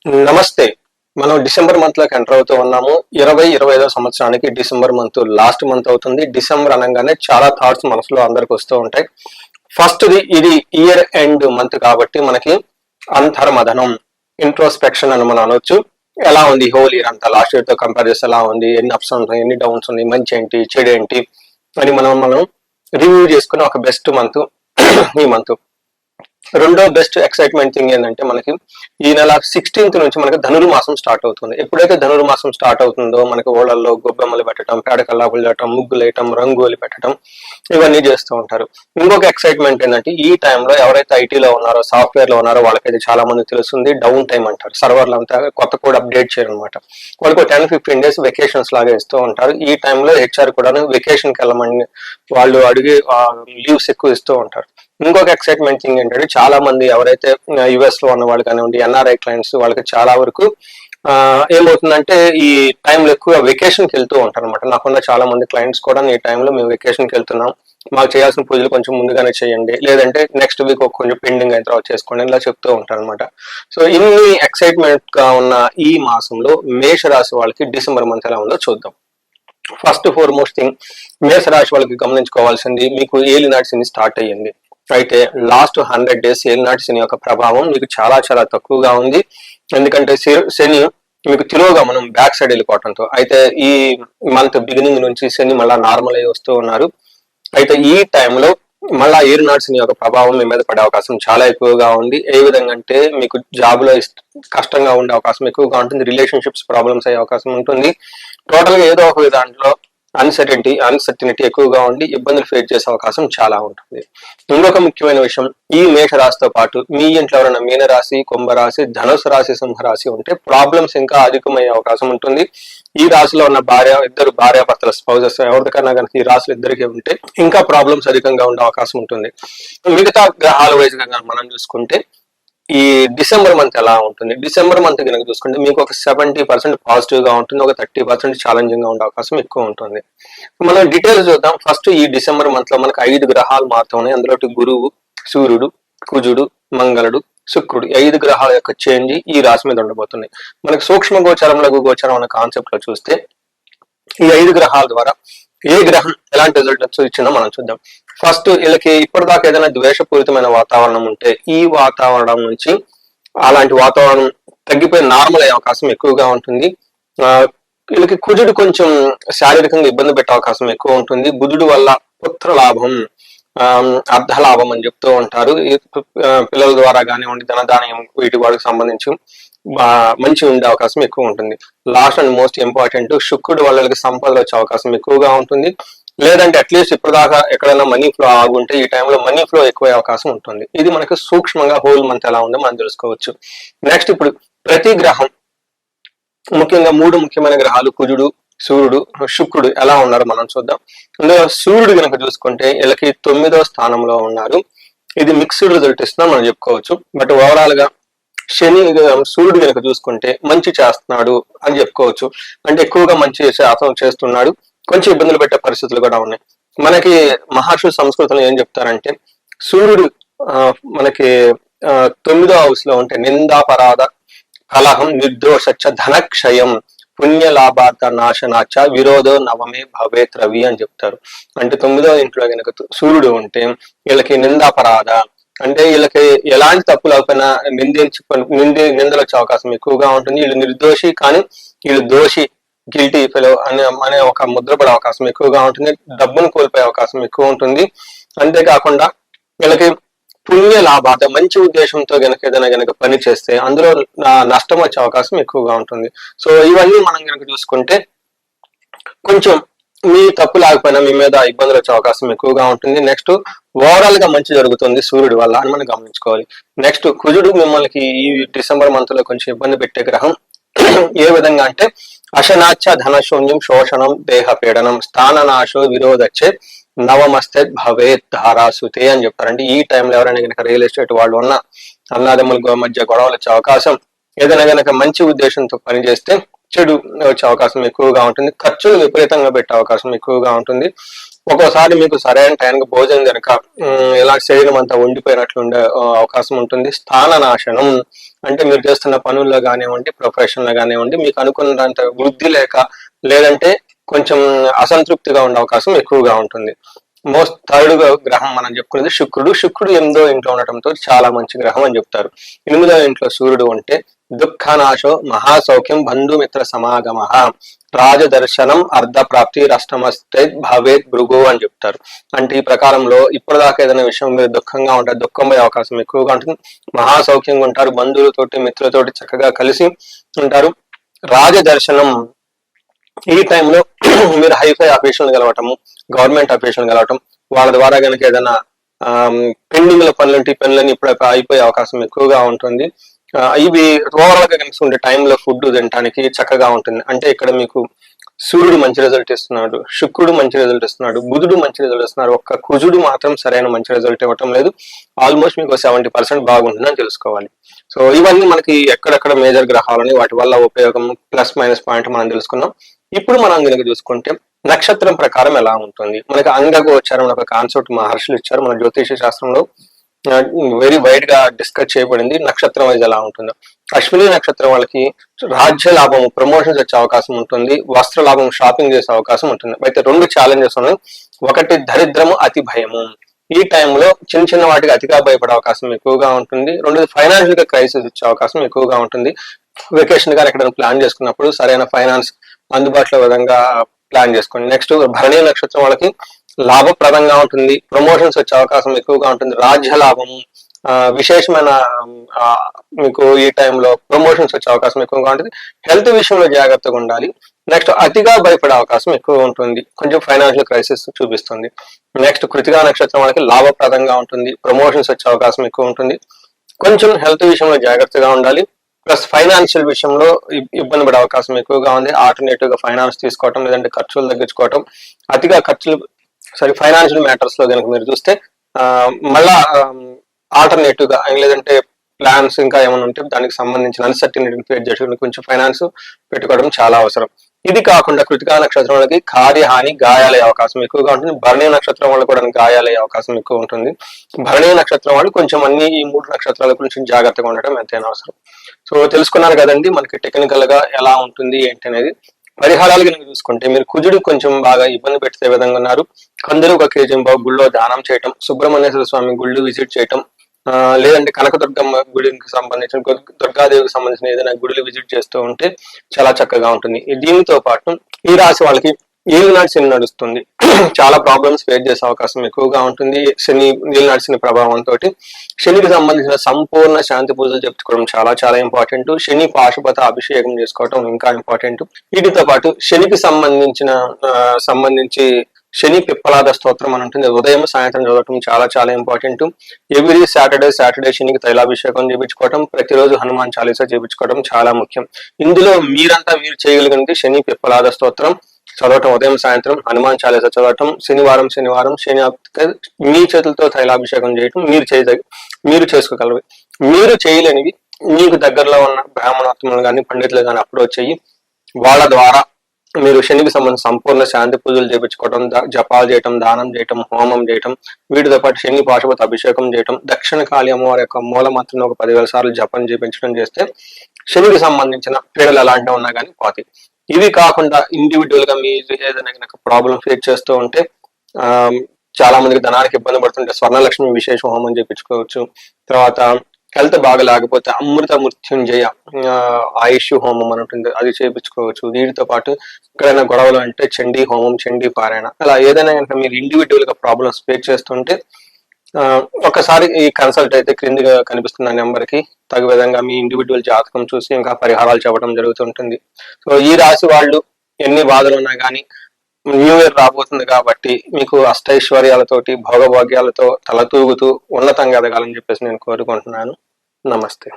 నమస్తే. మనం December month లోకి ఎంటర్ అవుతూ ఉన్నాము. 2025 సంవత్సరానికి డిసెంబర్ మంత్ లాస్ట్ మంత్ అవుతుంది. డిసెంబర్ అనగానే చాలా థాట్స్ మనసులో అందరికి వస్తూ ఉంటాయి. ఇది ఇయర్ ఎండ్ మంత్ కాబట్టి మనకి అంతర్మథనం, ఇంట్రోస్పెక్షన్ అని మనం అనొచ్చు. ఎలా ఉంది హోల్ ఇయర్ అంతా, లాస్ట్ ఇయర్ తో కంపేర్ చేస్తే ఎలా ఉంది, ఎన్ని అప్స్ ఉన్నాయి, ఎన్ని డౌన్స్ ఉన్నాయి, మంచి ఏంటి, చెడు ఏంటి అని మనం రివ్యూ చేసుకునే ఒక బెస్ట్ మంత్ ఈ మంత్. రెండో బెస్ట్ ఎక్సైట్మెంట్ థింగ్ ఏంటంటే మనకి ఈ నెల 16th నుంచి మనకి ధనుర్మాసం స్టార్ట్ అవుతుంది. ఎప్పుడైతే ధనుర్మాసం స్టార్ట్ అవుతుందో మనకి ఓళ్ళల్లో గొబ్బెమ్మలు పెట్టడం, పేడ కల్లాపులు చేయటం, ముగ్గులు వేయటం, రంగోలి పెట్టడం ఇవన్నీ చేస్తూ ఉంటారు. ఇంకొక ఎక్సైట్మెంట్ ఏంటంటే ఈ టైంలో ఎవరైతే ఐటీలో ఉన్నారో, సాఫ్ట్వేర్ లో ఉన్నారో వాళ్ళకైతే చాలా మంది తెలుస్తుంది డౌన్ టైం అంటారు. సర్వర్లు అంతా కొత్త కోడ్ అప్డేట్ చేయరు అనమాట. వాళ్ళకు 10-15 days వెకేషన్స్ లాగా ఇస్తూ ఉంటారు. ఈ టైంలో హెచ్ఆర్ కూడా వెకేషన్కి వెళ్ళమని వాళ్ళు అడిగి లీవ్స్ ఎక్కువ ఇస్తూ ఉంటారు. ఇంకొక ఎక్సైట్మెంట్ థింగ్ ఏంటంటే చాలా మంది ఎవరైతే యుఎస్ లో ఉన్న వాళ్ళు కానివ్వండి, ఎన్ఆర్ఐ క్లయింట్స్, వాళ్ళకి చాలా వరకు ఏమవుతుందంటే ఈ టైంలో ఎక్కువ వెకేషన్కి వెళ్తూ ఉంటారు అనమాట. నాకున్న చాలా మంది క్లయింట్స్ కూడా ఈ టైంలో మేము వెకేషన్కి వెళ్తున్నాం, మాకు చేయాల్సిన పూజలు కొంచెం ముందుగానే చేయండి, లేదంటే నెక్స్ట్ వీక్ కొంచెం పెండింగ్ అయిన తర్వాత చేసుకోండి ఇలా చెప్తూ ఉంటారు అనమాట. సో ఇన్ని ఎక్సైట్మెంట్ గా ఉన్న ఈ మాసంలో మేషరాశి వాళ్ళకి డిసెంబర్ మంత్ ఎలా ఉందో చూద్దాం. ఫస్ట్ ఫార్మోస్ట్ థింగ్, మేషరాశి వాళ్ళకి గమనించుకోవాల్సింది, మీకు ఏలినాటి శని స్టార్ట్ అయ్యింది. అయితే లాస్ట్ 100 days ఏలినాటి శని యొక్క ప్రభావం మీకు చాలా చాలా తక్కువగా ఉంది. ఎందుకంటే శని మీకు తిరోగమనం బ్యాక్ సైడ్ వెళ్ళిపోవడంతో. అయితే ఈ మంత్ బిగినింగ్ నుంచి శని మళ్ళా నార్మల్ అయ్యి వస్తూ ఉన్నారు. అయితే ఈ టైంలో మళ్ళా ఏలినాటి శని యొక్క ప్రభావం మీ మీద పడే అవకాశం చాలా ఎక్కువగా ఉంది. ఏ విధంగా అంటే మీకు జాబ్ లో కష్టంగా ఉండే అవకాశం ఎక్కువగా ఉంటుంది, రిలేషన్షిప్స్ ప్రాబ్లమ్స్ అయ్యే అవకాశం ఉంటుంది. టోటల్ గా ఏదో ఒక విధానంలో అన్సర్టినిటీ ఎక్కువగా ఉండి ఇబ్బందులు ఫేస్ చేసే అవకాశం చాలా ఉంటుంది. ఇంకొక ముఖ్యమైన విషయం, ఈ మేషరాశితో పాటు మీ ఇంట్లో ఎవరైనా మీనరాశి, కుంభరాశి, ధనుసు రాశి, సింహరాశి ఉంటే ప్రాబ్లమ్స్ ఇంకా అధికమయ్యే అవకాశం ఉంటుంది. ఈ రాశిలో ఉన్న ఇద్దరు భార్యాభర్తల స్పౌజెస్ ఎవరికైనా కనుక ఈ రాశులు ఇద్దరికి ఉంటే ఇంకా ప్రాబ్లమ్స్ అధికంగా ఉండే అవకాశం ఉంటుంది. మిగతా గ్రహాల వైజ్ గా మనం చూసుకుంటే ఈ డిసెంబర్ మంత్ ఎలా ఉంటుంది, డిసెంబర్ మంత్ కనుక చూసుకుంటే మీకు ఒక 70% పాజిటివ్ గా ఉంటుంది, ఒక 30% ఛాలెంజింగ్ గా ఉండే అవకాశం ఎక్కువ ఉంటుంది. మనం డీటెయిల్స్ చూద్దాం. ఫస్ట్ ఈ డిసెంబర్ మంత్ లో మనకు 5 గ్రహాలు మారుతున్నాయి. అందులో గురువు, సూర్యుడు, కుజుడు, మంగళుడు, శుక్రుడు, 5 గ్రహాల యొక్క చేంజ్ ఈ రాశి మీద ఉండబోతున్నాయి. మనకు సూక్ష్మ గోచారం, లఘు గోచారం అనే కాన్సెప్ట్ లో చూస్తే ఈ 5 గ్రహాల ద్వారా ఏ గ్రహం ఎలాంటి రిజల్ట్స్ ఇచ్చిందో మనం చూద్దాం. ఫస్ట్ వీళ్ళకి ఇప్పటిదాకా ఏదైనా ద్వేషపూరితమైన వాతావరణం ఉంటే ఈ వాతావరణం నుంచి అలాంటి వాతావరణం తగ్గిపోయి నార్మల్ అయ్యే అవకాశం ఎక్కువగా ఉంటుంది. వీళ్ళకి కుజుడు కొంచెం శారీరకంగా ఇబ్బంది పెట్టే అవకాశం ఎక్కువ ఉంటుంది. బుధుడు వల్ల పుత్ర లాభం, అర్ధ లాభం అని చెప్తూ ఉంటారు. పిల్లల ద్వారా కానివ్వండి, ధనధాన్యం వీటి వాటికి సంబంధించి మంచి ఉండే అవకాశం ఎక్కువ ఉంటుంది. లాస్ట్ అండ్ మోస్ట్ ఇంపార్టెంట్, శుక్రుడు వాళ్ళకి సంపదలు వచ్చే అవకాశం ఎక్కువగా ఉంటుంది. లేదంటే అట్లీస్ట్ ఇప్పటిదాకా ఎక్కడైనా మనీ ఫ్లో ఆగుంటే ఈ టైంలో మనీ ఫ్లో ఎక్కువ అవకాశం ఉంటుంది. ఇది మనకు సూక్ష్మంగా హోల్ మంత్ ఎలా ఉందో మనం తెలుసుకోవచ్చు. నెక్స్ట్ ఇప్పుడు ప్రతి గ్రహం, ముఖ్యంగా 3 ముఖ్యమైన గ్రహాలు కుజుడు, సూర్యుడు, శుక్రుడు ఎలా ఉన్నారు మనం చూద్దాం. అందులో సూర్యుడు కనుక చూసుకుంటే వీళ్ళకి 9వ స్థానంలో ఉన్నారు. ఇది మిక్స్డ్ రిజల్ట్ ఇస్తున్నా మనం చెప్పుకోవచ్చు. బట్ ఓవరాల్ గా సూర్యుడు కనుక చూసుకుంటే మంచి చేస్తున్నాడు అని చెప్పుకోవచ్చు. అంటే ఎక్కువగా మంచి శాతం చేస్తున్నాడు, కొంచెం ఇబ్బందులు పెట్టే పరిస్థితులు కూడా ఉన్నాయి. మనకి మహర్షుల సంస్కృతంలో ఏం చెప్తారంటే సూర్యుడు మనకి 9వ హౌస్ లో ఉంటే నిందాపరాధ, కలహం, నిర్దోష, ధనక్షయం, పుణ్యలాభార్థ నాశనాచ, విరోధో నవమే భవేత్ రవి అని చెప్తారు. అంటే 9వ ఇంట్లో కనుక సూర్యుడు ఉంటే వీళ్ళకి నిందాపరాధ అంటే వీళ్ళకి ఎలాంటి తప్పు లేకపోయినా నిందలు వచ్చే అవకాశం ఎక్కువగా ఉంటుంది. వీళ్ళు నిర్దోషి కానీ వీళ్ళు దోషి, గిల్టీ ఫెలో అనే ఒక ముద్రపడే అవకాశం ఎక్కువగా ఉంటుంది. డబ్బును కోల్పోయే అవకాశం ఎక్కువ ఉంటుంది. అంతేకాకుండా వీళ్ళకి పుణ్య లాభార్థ, మంచి ఉద్దేశంతో ఏదైనా పని చేస్తే అందులో నష్టం వచ్చే అవకాశం ఎక్కువగా ఉంటుంది. సో ఇవన్నీ మనం కనుక చూసుకుంటే కొంచెం మీ తప్పు లేకపోయినా మీ మీద ఇబ్బందులు వచ్చే అవకాశం ఎక్కువగా ఉంటుంది. నెక్స్ట్ ఓవరాల్ గా మంచి జరుగుతుంది సూర్యుడి వల్ల అని మనం గమనించుకోవాలి. నెక్స్ట్ కుజుడు మిమ్మల్ని ఈ డిసెంబర్ మంత్ లో కొంచెం ఇబ్బంది పెట్టే గ్రహం. ఏ విధంగా అంటే అశనాచ, ధనశూన్యం, శోషణం, దేహ పీడనం, స్థాననాశో, విరోధచ్చే, నవమస్తే భవేత్ ధారాసుతే అని చెప్తారంటే ఈ టైంలో ఎవరైనా కనుక రియల్ ఎస్టేట్ వాళ్ళు ఉన్న అన్నదమ్ముల మధ్య గొడవలు వచ్చే అవకాశం, ఏదైనా కనుక మంచి ఉద్దేశంతో పనిచేస్తే చెడు వచ్చే అవకాశం ఎక్కువగా ఉంటుంది. ఖర్చులు విపరీతంగా పెట్టే అవకాశం ఎక్కువగా ఉంటుంది. ఒక్కోసారి మీకు సరైన టైంకి భోజనం కనుక ఇలా శరీరం అంతా ఉండిపోయినట్లు ఉండే అవకాశం ఉంటుంది. స్థాన నాశనం అంటే మీరు చేస్తున్న పనుల్లో కానివ్వండి, ప్రొఫెషన్ లో కానివ్వండి, మీకు అనుకున్నంత వృద్ధి లేక లేదంటే కొంచెం అసంతృప్తిగా ఉండే అవకాశం ఎక్కువగా ఉంటుంది. మోస్ట్ థర్డ్ గ్రహం మనం చెప్పుకునేది శుక్రుడు. శుక్రుడు 8వ ఇంట్లో ఉండటంతో చాలా మంచి గ్రహం అని చెప్తారు. 8వ ఇంట్లో సూర్యుడు ఉంటే దుఃఖనాశో మహాసౌఖ్యం బంధుమిత్ర సమాగమ రాజదర్శనం అర్ధ ప్రాప్తి అష్టమస్తే భవేత్ భృగు అని చెప్తారు. అంటే ఈ ప్రకారంలో ఇప్పటిదాకా ఏదైనా విషయం మీరు దుఃఖంగా ఉంటారు, దుఃఖం పోయే అవకాశం ఎక్కువగా ఉంటుంది. మహాసౌఖ్యంగా ఉంటారు, బంధువులతోటి మిత్రులతోటి చక్కగా కలిసి ఉంటారు. రాజదర్శనం ఈ టైంలో మీరు హైఫై అఫీషియల్ కలవటము, గవర్నమెంట్ అఫీషియల్ కలవటం, వాళ్ళ ద్వారా కనుక ఏదైనా పెండింగ్ లో పనులుంటే పనులని ఇప్పుడు అయిపోయే అవకాశం ఎక్కువగా ఉంటుంది. ఇవి ఓవరాల్ గా కనిపిస్తుంటే టైంలో ఫుడ్ తినడానికి చక్కగా ఉంటుంది. అంటే ఇక్కడ మీకు సూర్యుడు మంచి రిజల్ట్ ఇస్తున్నాడు, శుక్రుడు మంచి రిజల్ట్ ఇస్తున్నాడు, బుధుడు మంచి రిజల్ట్ ఇస్తున్నారు. ఒక్క కుజుడు మాత్రం సరైన మంచి రిజల్ట్ ఇవ్వటం లేదు. ఆల్మోస్ట్ మీకు 70% బాగుంటుందని తెలుసుకోవాలి. సో ఇవన్నీ మనకి ఎక్కడెక్కడ మేజర్ గ్రహాలని వాటి వల్ల ఉపయోగం ప్లస్ మైనస్ పాయింట్ మనం తెలుసుకున్నాం. ఇప్పుడు మనం కనుక చూసుకుంటే నక్షత్రం ప్రకారం ఎలా ఉంటుంది, మనకి అంగగోచరం ఒక కాన్సెప్ట్ మహర్షులు ఇచ్చారు. మన జ్యోతిష శాస్త్రంలో వెరీ వైడ్ గా డిస్కస్ చేయబడింది నక్షత్రం వైజ్ ఎలా ఉంటుందో. అశ్విని నక్షత్రం వాళ్ళకి రాజ్య లాభం, ప్రమోషన్స్ వచ్చే అవకాశం ఉంటుంది, వస్త్ర లాభం, షాపింగ్ చేసే అవకాశం ఉంటుంది. అయితే 2 ఛాలెంజెస్ ఉన్నాయి. ఒకటి దరిద్రము, అతి భయము. ఈ టైంలో చిన్న చిన్న వాటికి అతిగా భయపడే అవకాశం ఎక్కువగా ఉంటుంది. రెండోది ఫైనాన్షియల్ గా క్రైసిస్ వచ్చే అవకాశం ఎక్కువగా ఉంటుంది. వెకేషన్ గా ఎక్కడైనా ప్లాన్ చేసుకున్నప్పుడు సరైన ఫైనాన్స్ అందుబాటులో విధంగా ప్లాన్ చేసుకోండి. నెక్స్ట్ భరణి నక్షత్రం వాళ్ళకి లాభప్రదంగా ఉంటుంది, ప్రమోషన్స్ వచ్చే అవకాశం ఎక్కువగా ఉంటుంది, రాజ్య లాభము, విశేషమైన మీకు ఈ టైంలో ప్రమోషన్స్ వచ్చే అవకాశం ఎక్కువగా ఉంటుంది. హెల్త్ విషయంలో జాగ్రత్తగా ఉండాలి. నెక్స్ట్ అతిగా భయపడే అవకాశం ఎక్కువ ఉంటుంది, కొంచెం ఫైనాన్షియల్ క్రైసిస్ చూపిస్తుంది. నెక్స్ట్ కృతికా నక్షత్రం వాళ్ళకి లాభప్రదంగా ఉంటుంది, ప్రమోషన్స్ వచ్చే అవకాశం ఎక్కువ ఉంటుంది, కొంచెం హెల్త్ విషయంలో జాగ్రత్తగా ఉండాలి. ప్లస్ ఫైనాన్షియల్ విషయంలో ఇబ్బంది పడే అవకాశం ఎక్కువగా ఉంది. ఆల్టర్నేటివ్ గా ఫైనాన్స్ తీసుకోవటం, లేదంటే ఖర్చులు తగ్గించుకోవటం, అతిగా ఖర్చులు ఫైనాన్షియల్ మ్యాటర్స్ లో కనుక మీరు చూస్తే మళ్ళా ఆల్టర్నేటివ్ గా లేదంటే ప్లాన్స్ ఇంకా ఏమైనా ఉంటే దానికి సంబంధించిన అన్సర్టినిటీని క్రియేట్ చేయడానికి కొంచెం ఫైనాన్స్ పెట్టుకోవడం చాలా అవసరం. ఇది కాకుండా కృతికా నక్షత్రం వాళ్ళకి కార్యహాని, గాయాలయ్యే అవకాశం ఎక్కువగా ఉంటుంది. భరణి నక్షత్రం వాళ్ళు కూడా గాయాలయ్యే అవకాశం ఎక్కువ ఉంటుంది. భరణి నక్షత్రం వాళ్ళు కొంచెం ఈ 3 నక్షత్రాల గురించి జాగ్రత్తగా ఉండటం ఎంతైనా అవసరం. సో తెలుసుకున్నారు కదండి మనకి టెక్నికల్ గా ఎలా ఉంటుంది ఏంటి అనేది. పరిహారాలు కనుక చూసుకుంటే మీరు కుజుడు కొంచెం బాగా ఇబ్బంది పెట్టే విధంగా ఉన్నారు. కందరు 1 కేజీ గుళ్ళో దానం చేయటం, సుబ్రహ్మణ్యేశ్వర స్వామి గుళ్ళు విజిట్ చేయటం, లేదంటే కనకదుర్గమ్మ గుడికి సంబంధించిన, దుర్గాదేవికి సంబంధించిన ఏదైనా గుడిని విజిట్ చేస్తూ ఉంటే చాలా చక్కగా ఉంటుంది. దీనితో పాటు ఈ రాశి వాళ్ళకి ఏలినాటి శని నడుస్తుంది, చాలా ప్రాబ్లమ్స్ ఫేస్ చేసే అవకాశం ఎక్కువగా ఉంటుంది. ఏలినాటి శని ప్రభావంతో శనికి సంబంధించిన సంపూర్ణ శాంతి పూజలు చెప్పుకోవడం చాలా చాలా ఇంపార్టెంట్. శని పాశుపత అభిషేకం చేసుకోవడం ఇంకా ఇంపార్టెంట్. వీటితో పాటు శనికి సంబంధించి శని పిప్పలాద స్తోత్రం అని ఉంటుంది, ఉదయం సాయంత్రం చదవటం చాలా చాలా ఇంపార్టెంట్. ఎవ్రీ సాటర్డే శనికి తైలాభిషేకం చేయించుకోవటం, ప్రతిరోజు హనుమాన్ చాలీసా చేయించుకోవడం చాలా ముఖ్యం. ఇందులో మీరు చేయగలిగినది శని పిప్పలాద స్తోత్రం చదవటం, ఉదయం సాయంత్రం హనుమాన్ చాలీసా చదవటం, శనివారం శని మీ చేతులతో తైలాభిషేకం చేయటం మీరు చేసుకోగలరు. మీరు చేయలేనివి మీకు దగ్గరలో ఉన్న బ్రాహ్మణోత్తములు కానీ పండితులు కానీ అప్రోచ్ చెయ్యి, వాళ్ళ ద్వారా మీరు శనికి సంబంధించిన సంపూర్ణ శాంతి పూజలు చేయించుకోవటం, జపాలు చేయటం, దానం చేయటం, హోమం చేయటం, వీటితో పాటు శని పాశుపత అభిషేకం చేయటం, దక్షిణ కాళీ అమ్మవారి యొక్క మూలమంత్రం ఒక 10,000 సార్లు జపం చేయించడం చేస్తే శనికి సంబంధించిన పీడలు ఎలాంటివి ఉన్నా కానీ పోతాయి. ఇవి కాకుండా ఇండివిజువల్ గా మీరు ఏదైనా ప్రాబ్లం ఫేస్ చేస్తూ ఉంటే, చాలా మందికి ధనానికి ఇబ్బంది పడుతుంటే స్వర్ణలక్ష్మి విశేష హోమం చేయించుకోవచ్చు. తర్వాత హెల్త్ బాగా లేకపోతే అమృత మృత్యుంజయ ఆయుష్ హోమం అని ఉంటుంది, అది చేయించుకోవచ్చు. వీటితో పాటు ఎక్కడైనా గొడవలు అంటే చండీ హోమం, చండీ పారాయణ, అలా ఏదైనా కనుక మీరు ఇండివిజువల్ గా ప్రాబ్లమ్స్ ఫేస్ చేస్తుంటే ఒకసారి ఈ కన్సల్ట్ అయితే క్రిందిగా కనిపిస్తున్న నెంబర్ కి తగు విధంగా మీ ఇండివిజువల్ జాతకం చూసి ఇంకా పరిహారాలు చెప్పడం జరుగుతుంటుంది. సో ఈ రాశి వాళ్ళు ఎన్ని బాధలు ఉన్నా కానీ న్యూ ఇయర్ రాబోతుంది కాబట్టి మీకు అష్టైశ్వర్యాలతోటి భోగభాగ్యాలతో తలతూగుతూ ఉన్నతంగా ఎదగాలని చెప్పేసి నేను కోరుకుంటున్నాను. నమస్తే.